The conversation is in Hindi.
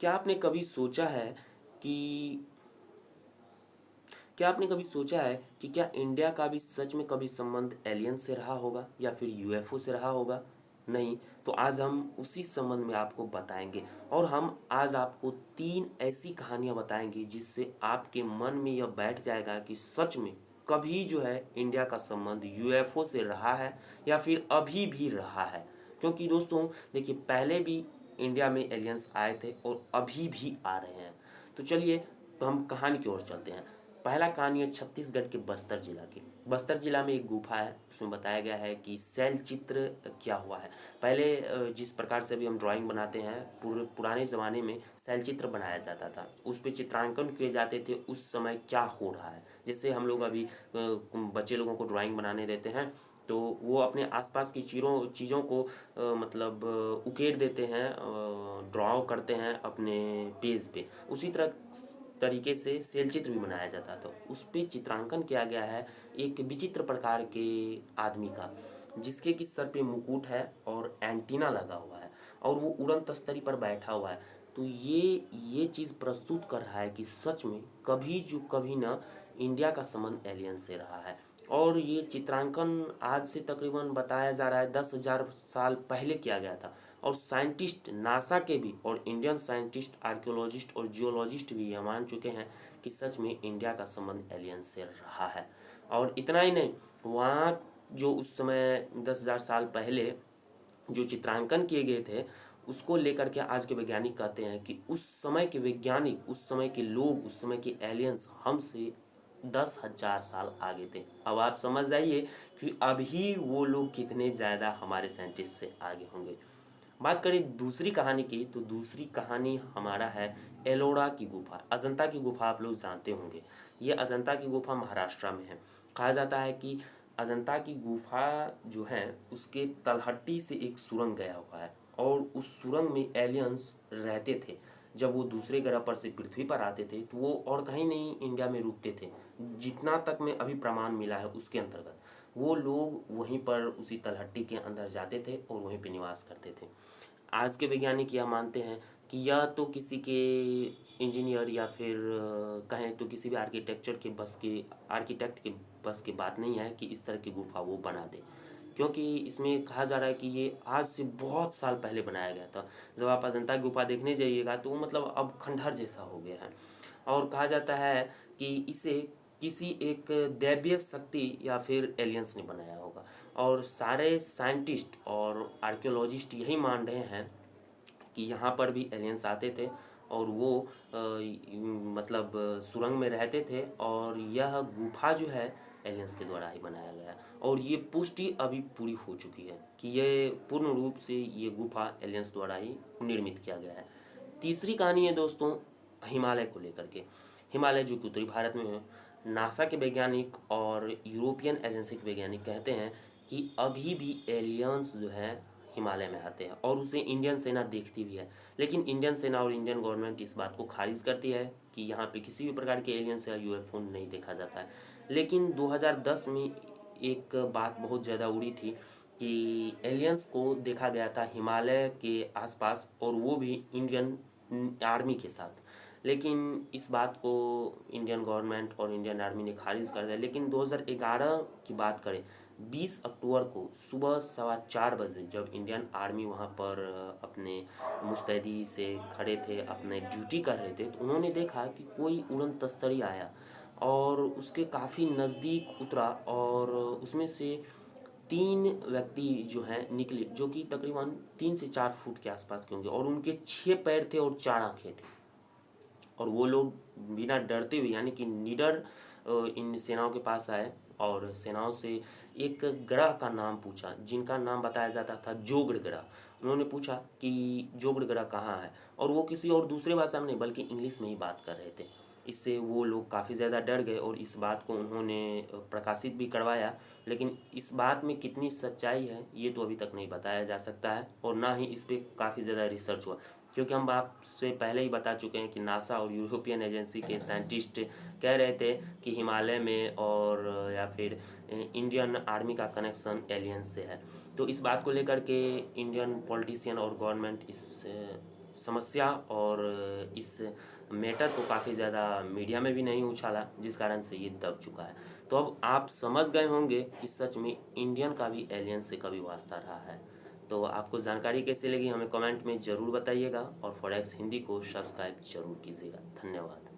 क्या आपने कभी सोचा है कि क्या आपने कभी सोचा है कि क्या इंडिया का भी सच में कभी संबंध एलियन से रहा होगा या फिर यूएफओ से रहा होगा? नहीं। तो आज हम उसी संबंध में आपको बताएंगे और हम आज आपको 3 ऐसी कहानियां बताएंगे जिससे आपके मन में यह बैठ जाएगा कि सच में कभी जो है इंडिया का संबंध यूएफओ से रहा है या फिर अभी भी रहा है। क्योंकि दोस्तों देखिए, पहले भी इंडिया में एलियंस आए थे और अभी भी आ रहे हैं। तो चलिए, तो हम कहानी की ओर चलते हैं। पहला कहानी है छत्तीसगढ़ के बस्तर जिला की। बस्तर जिला में एक गुफा है, उसमें बताया गया है कि शैल चित्र क्या हुआ है। पहले जिस प्रकार से अभी हम ड्राइंग बनाते हैं, पुराने ज़माने में शैल चित्र बनाया जाता था, उस पर चित्रांकन किए जाते थे उस समय क्या हो रहा है। जैसे हम लोग अभी बच्चे लोगों को ड्राइंग बनाने देते हैं तो वो अपने आसपास की चीज़ों को मतलब उकेर देते हैं, ड्रॉ करते हैं अपने पेज पे। उसी तरह तरीके से सेल चित्र भी बनाया जाता था। उस पे चित्रांकन किया गया है एक विचित्र प्रकार के आदमी का, जिसके कि सर पे मुकुट है और एंटीना लगा हुआ है और वो उड़न तस्तरी पर बैठा हुआ है। तो ये चीज़ प्रस्तुत कर रहा है कि सच में कभी ना इंडिया का संबंध एलियन से रहा है। और ये चित्रांकन आज से तकरीबन बताया जा रहा है 10,000 साल पहले किया गया था। और साइंटिस्ट नासा के भी और इंडियन साइंटिस्ट, आर्कियोलॉजिस्ट और जियोलॉजिस्ट भी ये मान चुके हैं कि सच में इंडिया का संबंध एलियन से रहा है। और इतना ही नहीं, वहाँ जो उस समय 10,000 साल पहले जो चित्रांकन किए गए थे, उसको लेकर के आज के वैज्ञानिक कहते हैं कि उस समय के वैज्ञानिक, उस समय के लोग, उस समय के एलियंस हमसे 10,000 साल आगे थे। अब आप समझ जाइए कि अभी वो लोग कितने ज़्यादा हमारे साइंटिस्ट से आगे होंगे। बात करें दूसरी कहानी की, तो दूसरी कहानी हमारा है एलोरा की गुफा। अजंता की गुफा आप लोग जानते होंगे। ये अजंता की गुफा महाराष्ट्र में है। कहा जाता है कि अजंता की गुफा जो है उसके तलहटी से एक सुरंग गया हुआ है और उस सुरंग में एलियंस रहते थे। जब वो दूसरे ग्रह पर से पृथ्वी पर आते थे तो वो और कहीं नहीं इंडिया में रुकते थे। जितना तक में अभी प्रमाण मिला है उसके अंतर्गत वो लोग वहीं पर उसी तलहटी के अंदर जाते थे और वहीं पर निवास करते थे। आज के वैज्ञानिक यह मानते हैं कि यह तो किसी के इंजीनियर या फिर कहें तो किसी भी आर्किटेक्ट के बस की बात नहीं है कि इस तरह की गुफा वो बना दे। क्योंकि इसमें कहा जा रहा है कि ये आज से बहुत साल पहले बनाया गया था। जब आप अजंता की गुफा देखने जाइएगा तो वो मतलब अब खंडहर जैसा हो गया है। और कहा जाता है कि इसे किसी एक दैवीय शक्ति या फिर एलियंस ने बनाया होगा। और सारे साइंटिस्ट और आर्कियोलॉजिस्ट यही मान रहे हैं कि यहाँ पर भी एलियंस आते थे और वो मतलब सुरंग में रहते थे और यह गुफा जो है एलियंस के द्वारा ही बनाया गया है। और ये पुष्टि अभी पूरी हो चुकी है कि ये पूर्ण रूप से ये गुफा एलियंस द्वारा ही निर्मित किया गया है। तीसरी कहानी है दोस्तों हिमालय को लेकर के। हिमालय जो कि उत्तरी भारत में है, नासा के वैज्ञानिक और यूरोपियन एजेंसी के वैज्ञानिक कहते हैं कि अभी भी एलियंस जो है हिमालय में आते हैं और उसे इंडियन सेना देखती भी है। लेकिन इंडियन सेना और इंडियन गवर्नमेंट इस बात को खारिज करती है कि यहाँ पे किसी भी प्रकार के एलियंस या यूएफओ नहीं देखा जाता है। लेकिन 2010 में एक बात बहुत ज़्यादा उड़ी थी कि एलियंस को देखा गया था हिमालय के आसपास और वो भी इंडियन आर्मी के साथ। लेकिन इस बात को इंडियन गवर्नमेंट और इंडियन आर्मी ने खारिज कर दिया। लेकिन 2011 की बात करें, 20 अक्टूबर को सुबह 4:15 जब इंडियन आर्मी वहाँ पर अपने मुस्तैदी से खड़े थे, अपने ड्यूटी कर रहे थे, तो उन्होंने देखा कि कोई उड़न तस्तरी आया और उसके काफ़ी नज़दीक उतरा और उसमें से 3 व्यक्ति जो हैं निकले, जो कि तकरीबन 3 से 4 फुट के आसपास के होंगे और उनके 6 पैर थे और 4 आंखें थी। और वो लोग बिना डरते हुए यानी कि निडर इन सेनाओं के पास आए और सेनाओं से एक ग्रह का नाम पूछा, जिनका नाम बताया जाता था जोगड़ ग्रह। उन्होंने पूछा कि जोगड़ ग्रह कहाँ है, और वो किसी और दूसरे भाषा में नहीं बल्कि इंग्लिश में ही बात कर रहे थे। इससे वो लोग काफ़ी ज़्यादा डर गए और इस बात को उन्होंने प्रकाशित भी करवाया। लेकिन इस बात में कितनी सच्चाई है ये तो अभी तक नहीं बताया जा सकता है और ना ही इस पर काफ़ी ज़्यादा रिसर्च हुआ। क्योंकि हम आपसे पहले ही बता चुके हैं कि नासा और यूरोपियन एजेंसी के साइंटिस्ट कह रहे थे कि हिमालय में और या फिर इंडियन आर्मी का कनेक्शन एलियंस से है। तो इस बात को लेकर के इंडियन पॉलिटिशियन और गवर्नमेंट इस समस्या और इस मैटर को काफ़ी ज़्यादा मीडिया में भी नहीं उछाला, जिस कारण से ये दब चुका है। तो अब आप समझ गए होंगे कि सच में इंडियन का भी एलियन से कभी वास्ता रहा है। तो आपको जानकारी कैसी लगी हमें कमेंट में ज़रूर बताइएगा और फॉरेक्स हिंदी को सब्सक्राइब जरूर कीजिएगा। धन्यवाद।